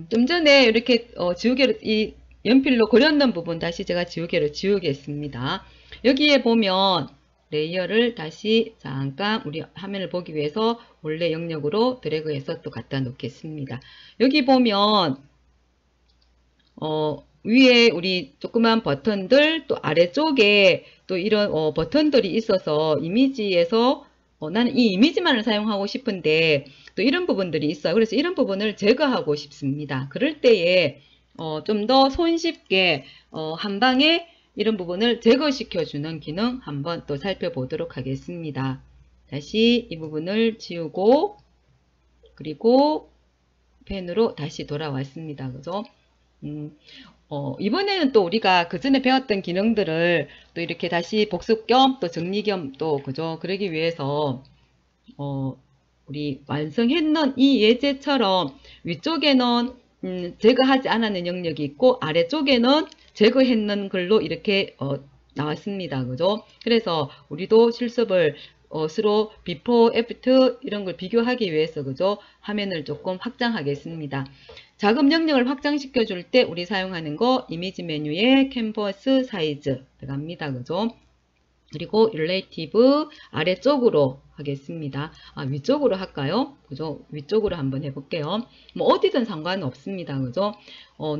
좀 전에 이렇게 지우개로 이 연필로 그렸는 부분 다시 제가 지우개로 지우겠습니다. 여기에 보면 레이어를 다시 잠깐 우리 화면을 보기 위해서 원래 영역으로 드래그해서 또 갖다 놓겠습니다. 여기 보면 위에 우리 조그만 버튼들 또 아래쪽에 또 이런 버튼들이 있어서 이미지에서 나는 이 이미지만을 사용하고 싶은데 또 이런 부분들이 있어요. 그래서 이런 부분을 제거하고 싶습니다. 그럴 때에 좀 더 손쉽게 한 방에 이런 부분을 제거시켜주는 기능 한번 또 살펴보도록 하겠습니다. 다시 이 부분을 지우고 그리고 펜으로 다시 돌아왔습니다. 그죠? 이번에는 또 우리가 그 전에 배웠던 기능들을 또 이렇게 다시 복습 겸 또 정리 겸 또 그죠? 그러기 위해서 우리 완성했는 이 예제처럼 위쪽에는 제거하지 않았는 영역이 있고 아래쪽에는 제거했는 글로 이렇게 나왔습니다. 그죠? 그래서 우리도 실습을 서로 비포, 애프터 이런 걸 비교하기 위해서 그죠? 화면을 조금 확장하겠습니다. 작업 영역을 확장시켜 줄 때 우리 사용하는 거 이미지 메뉴에 캔버스 사이즈 들어갑니다. 그죠? 그리고 relative 아래쪽으로 하겠습니다. 위쪽으로 할까요? 그죠? 위쪽으로 한번 해볼게요. 뭐 어디든 상관은 없습니다. 그죠?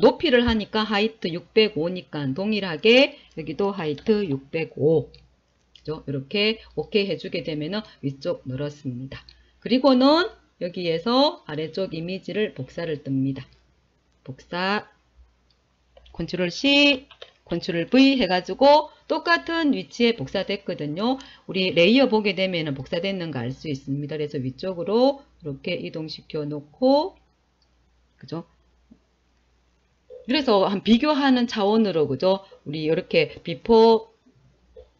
높이를 하니까 height 605니까 동일하게 여기도 height 605. 그죠? 이렇게 오케이 해주게 되면은 위쪽 늘었습니다. 그리고는 여기에서 아래쪽 이미지를 복사를 뜹니다. 복사, 컨트롤 C, 컨트롤 V 해가지고 똑같은 위치에 복사됐거든요. 우리 레이어 보게 되면 복사됐는가 알 수 있습니다. 그래서 위쪽으로 이렇게 이동시켜 놓고, 그죠? 그래서 한 비교하는 차원으로, 그죠? 우리 이렇게 비포,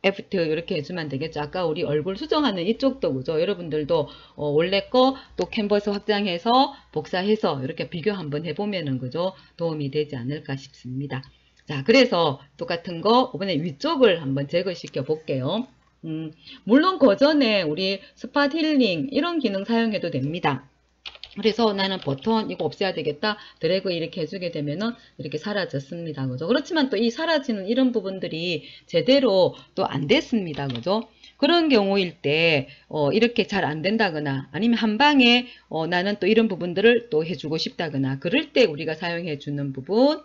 애프터 이렇게 해주면 되겠죠. 아까 우리 얼굴 수정하는 이쪽도, 그죠? 여러분들도 원래 거 또 캔버스 확장해서 복사해서 이렇게 비교 한번 해보면은, 그죠? 도움이 되지 않을까 싶습니다. 자, 그래서 똑같은 거 이번에 위쪽을 한번 제거시켜 볼게요. 물론 그 전에 우리 스팟 힐링 이런 기능 사용해도 됩니다. 그래서 나는 버튼 이거 없애야 되겠다. 드래그 이렇게 해주게 되면은 이렇게 사라졌습니다. 그죠? 그렇지만 또 이 사라지는 이런 부분들이 제대로 또 안 됐습니다. 그죠? 그런 경우일 때 이렇게 잘 안 된다거나 아니면 한 방에 나는 또 이런 부분들을 또 해주고 싶다거나 그럴 때 우리가 사용해 주는 부분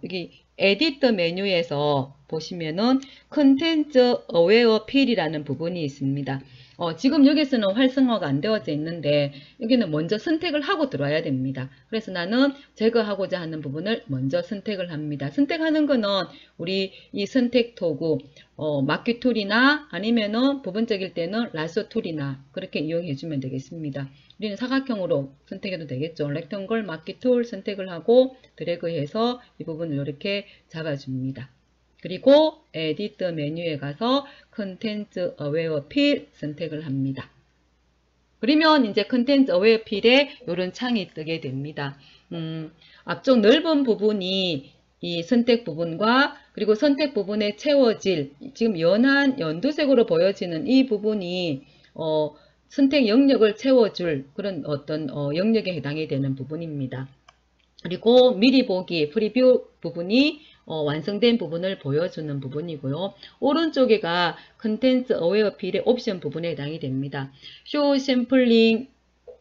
여기 에디터 메뉴에서 보시면은 컨텐츠 어웨어 필이라는 부분이 있습니다. 지금 여기서는 활성화가 안 되어져 있는데 여기는 먼저 선택을 하고 들어와야 됩니다. 그래서 나는 제거하고자 하는 부분을 먼저 선택을 합니다. 선택하는 거는 우리 이 선택 도구 마키 툴이나 아니면은 부분적일 때는 라소 툴이나 그렇게 이용해 주면 되겠습니다. 우리는 사각형으로 선택해도 되겠죠. 렉턴글 마키 툴 선택을 하고 드래그해서 이 부분을 이렇게 잡아줍니다. 그리고 에디터 메뉴에 가서 컨텐츠 어웨어 필 선택을 합니다. 그러면 이제 컨텐츠 어웨어 필에 이런 창이 뜨게 됩니다. 앞쪽 넓은 부분이 이 선택 부분과 그리고 선택 부분에 채워질 지금 연한 연두색으로 보여지는 이 부분이 선택 영역을 채워줄 그런 어떤 영역에 해당이 되는 부분입니다. 그리고 미리 보기 프리뷰 부분이 완성된 부분을 보여주는 부분이고요. 오른쪽에가 컨텐츠 어웨어 필의 옵션 부분에 해당이 됩니다. 쇼 샘플링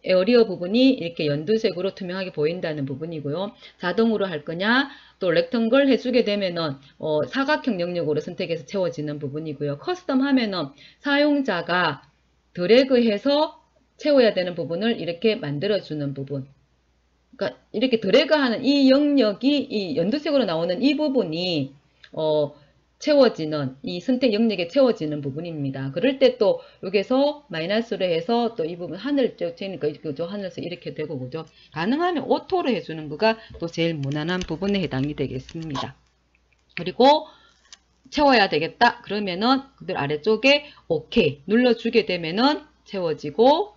에어리어 부분이 이렇게 연두색으로 투명하게 보인다는 부분이고요. 자동으로 할 거냐 또 렉턴글 해주게 되면은 사각형 영역으로 선택해서 채워지는 부분이고요. 커스텀 하면은 사용자가 드래그해서 채워야 되는 부분을 이렇게 만들어주는 부분. 그러니까 이렇게 드래그하는 이 영역이 이 연두색으로 나오는 이 부분이 채워지는 이 선택 영역에 채워지는 부분입니다. 그럴 때 또 여기서 마이너스로 해서 또 이 부분 하늘 쪽이니까 그죠 하늘에서 이렇게 되고 그죠 가능하면 오토로 해주는 거가 또 제일 무난한 부분에 해당이 되겠습니다. 그리고 채워야 되겠다 그러면은 그들 아래쪽에 OK 눌러주게 되면은 채워지고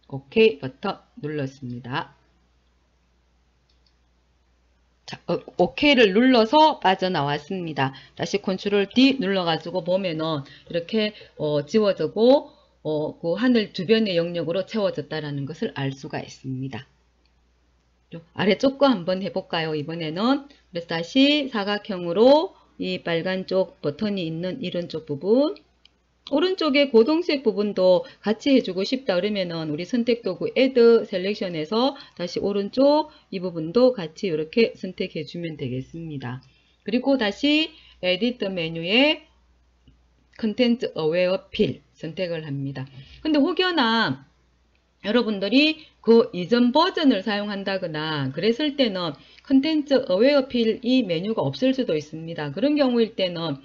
OK 버튼 눌렀습니다. 자, OK를 눌러서 빠져나왔습니다. 다시 컨트롤 D 눌러가지고 보면은 이렇게 지워지고 그 하늘 주변의 영역으로 채워졌다라는 것을 알 수가 있습니다. 아래쪽 거 한번 해볼까요? 이번에는 그래서 다시 사각형으로 이 빨간 쪽 버튼이 있는 이런 쪽 부분 오른쪽에 고동색 부분도 같이 해주고 싶다 그러면은 우리 선택 도구 Add 셀렉션에서 다시 오른쪽 이 부분도 같이 이렇게 선택해 주면 되겠습니다. 그리고 다시 에디터 메뉴에 컨텐츠 어웨어 필 선택을 합니다. 근데 혹여나 여러분들이 그 이전 버전을 사용한다거나 그랬을 때는 컨텐츠 어웨어 필 이 메뉴가 없을 수도 있습니다. 그런 경우일 때는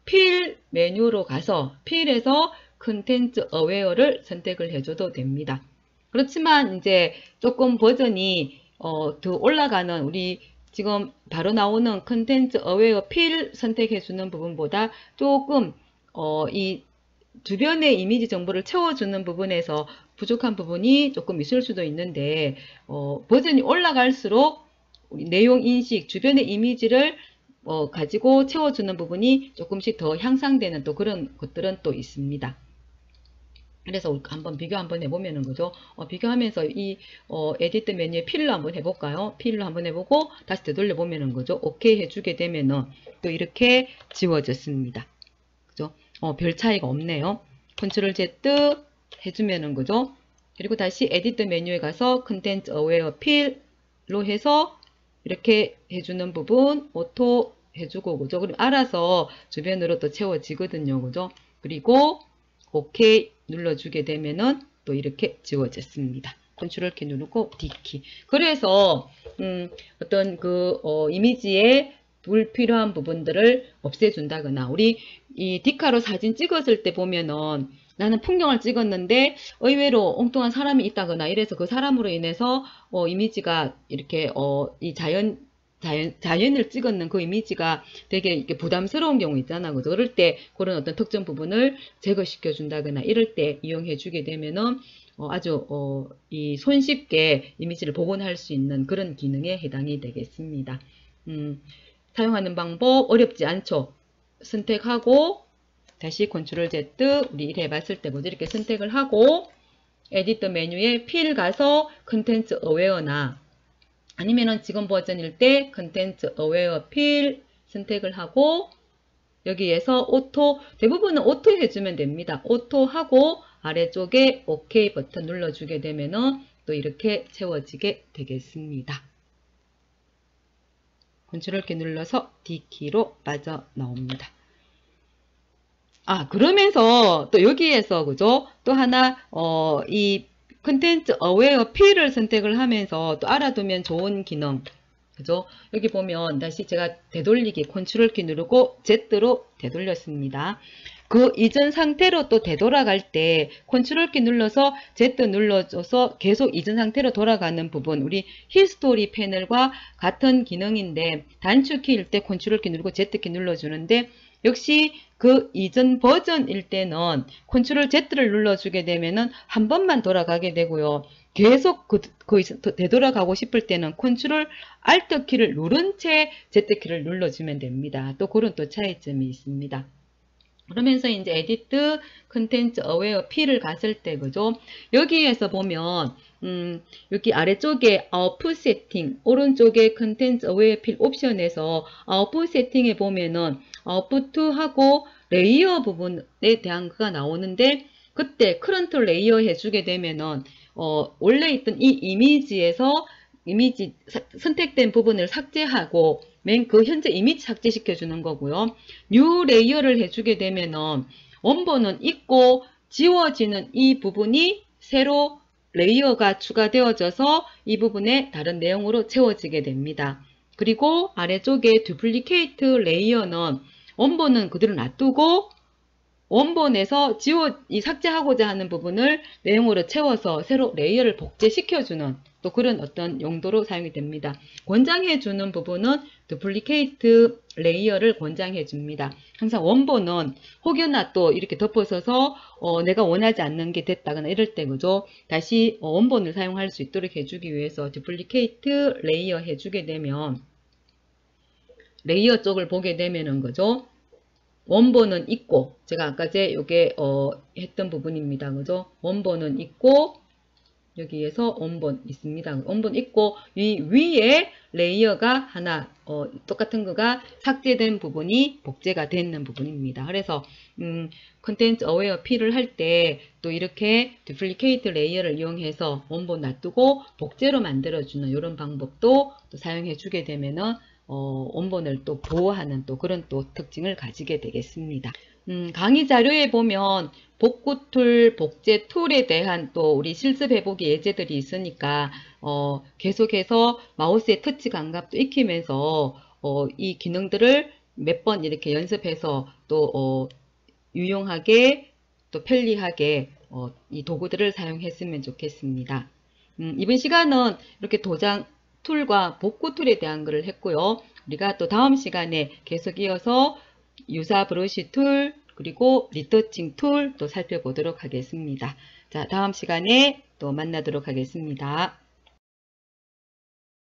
필 메뉴로 가서 필에서 컨텐츠 어웨어를 선택을 해줘도 됩니다. 그렇지만 이제 조금 버전이 더 올라가는 우리 지금 바로 나오는 컨텐츠 어웨어 필 선택해주는 부분보다 조금 이 주변의 이미지 정보를 채워주는 부분에서 부족한 부분이 조금 있을 수도 있는데 버전이 올라갈수록 우리 내용 인식, 주변의 이미지를 가지고 채워주는 부분이 조금씩 더 향상되는 또 그런 것들은 또 있습니다. 그래서 한번 비교 한번 해보면은 그죠? 비교하면서 이 에디트 메뉴에 필로 한번 해볼까요? 필로 한번 해보고 다시 되돌려 보면은 그죠? 오케이 해주게 되면은 또 이렇게 지워졌습니다. 그죠? 별 차이가 없네요. 컨트롤 Z 해주면은 그죠? 그리고 다시 에디트 메뉴에 가서 컨텐츠 어웨어 필로 해서 이렇게 해주는 부분 오토 해주고 그죠? 그럼 알아서 주변으로 또 채워지거든요. 그죠? 그리고 오케이 눌러주게 되면은 또 이렇게 지워졌습니다. 컨트롤 키 누르고 D키. 그래서 어떤 그 이미지에 불필요한 부분들을 없애준다거나 우리 이 디카로 사진 찍었을 때 보면은 나는 풍경을 찍었는데 의외로 엉뚱한 사람이 있다거나 이래서 그 사람으로 인해서 이미지가 이렇게 이 자연을 찍었는 그 이미지가 되게 이렇게 부담스러운 경우 있잖아. 그럴 때 그런 어떤 특정 부분을 제거시켜 준다거나 이럴 때 이용해 주게 되면은 아주 이 손쉽게 이미지를 복원할 수 있는 그런 기능에 해당이 되겠습니다. 사용하는 방법 어렵지 않죠. 선택하고 다시 컨트롤 Z 우리 일 해봤을 때 뭐죠? 이렇게 선택을 하고 에디터 메뉴에 필 가서 컨텐츠 어웨어나 아니면은 지금 버전일 때 컨텐츠 어웨어 필 선택을 하고 여기에서 오토 대부분은 오토 해주면 됩니다. 오토 하고 아래쪽에 OK 버튼 눌러주게 되면은 또 이렇게 채워지게 되겠습니다. 컨트롤 키 눌러서 D키로 빠져나옵니다. 그러면서 또 여기에서 그죠? 또 하나 이 컨텐츠 어웨어 필을 선택을 하면서 또 알아두면 좋은 기능 그죠? 여기 보면 다시 제가 되돌리기 컨트롤 키 누르고 Z로 되돌렸습니다. 그 이전 상태로 또 되돌아갈 때 컨트롤 키 눌러서 Z 눌러줘서 계속 이전 상태로 돌아가는 부분 우리 히스토리 패널과 같은 기능인데 단축키일 때 컨트롤 키 누르고 Z 키 눌러주는데 역시 그 이전 버전일 때는 컨트롤 Z를 눌러주게 되면은 한 번만 돌아가게 되고요. 계속 되돌아가고 싶을 때는 컨트롤 Alt 키를 누른 채 Z 키를 눌러주면 됩니다. 또 그런 또 차이점이 있습니다. 그러면서 이제 에디트 컨텐츠 어웨어 필을 갔을 때 그죠? 여기에서 보면 여기 아래쪽에 아웃풋 세팅 오른쪽에 컨텐츠 어웨어 필 옵션에서 아웃풋 세팅에 보면은 아웃풋하고 레이어 부분에 대한 거가 나오는데 그때 커런트 레이어 해주게 되면은 원래 있던 이 이미지에서 이미지 선택된 부분을 삭제하고 맨 그 현재 이미지 삭제시켜 주는 거고요. 뉴 레이어를 해주게 되면은 원본은 있고 지워지는 이 부분이 새로 레이어가 추가되어져서 이 부분에 다른 내용으로 채워지게 됩니다. 그리고 아래쪽에 두플리케이트 레이어는 원본은 그대로 놔두고 원본에서 삭제하고자 하는 부분을 내용으로 채워서 새로 레이어를 복제시켜주는 또 그런 어떤 용도로 사용이 됩니다. 권장해주는 부분은 두플리케이트 레이어를 권장해줍니다. 항상 원본은 혹여나 또 이렇게 덮어서서 내가 원하지 않는 게 됐다거나 이럴 때 그죠? 다시 원본을 사용할 수 있도록 해주기 위해서 두플리케이트 레이어 해주게 되면 레이어 쪽을 보게 되면은 그죠? 원본은 있고 제가 아까 요게 했던 부분입니다. 그죠? 원본은 있고 여기에서 원본 있습니다. 원본 있고 이 위에 레이어가 하나 똑같은 거가 삭제된 부분이 복제가 되는 부분입니다. 그래서 컨텐츠 어웨어 필을 할 때 또 이렇게 두플리케이트 레이어를 이용해서 원본 놔두고 복제로 만들어주는 이런 방법도 또 사용해 주게 되면은 원본을 또 보호하는 또 그런 또 특징을 가지게 되겠습니다. 강의 자료에 보면 복구 툴, 복제 툴에 대한 또 우리 실습 해보기 예제들이 있으니까 계속해서 마우스의 터치 감각도 익히면서 이 기능들을 몇 번 이렇게 연습해서 또 유용하게 또 편리하게 이 도구들을 사용했으면 좋겠습니다. 이번 시간은 이렇게 도장 툴과 복구 툴에 대한 것을 했고요. 우리가 또 다음 시간에 계속 이어서 유사 브러쉬 툴 그리고 리터칭 툴 또 살펴보도록 하겠습니다. 자, 다음 시간에 또 만나도록 하겠습니다.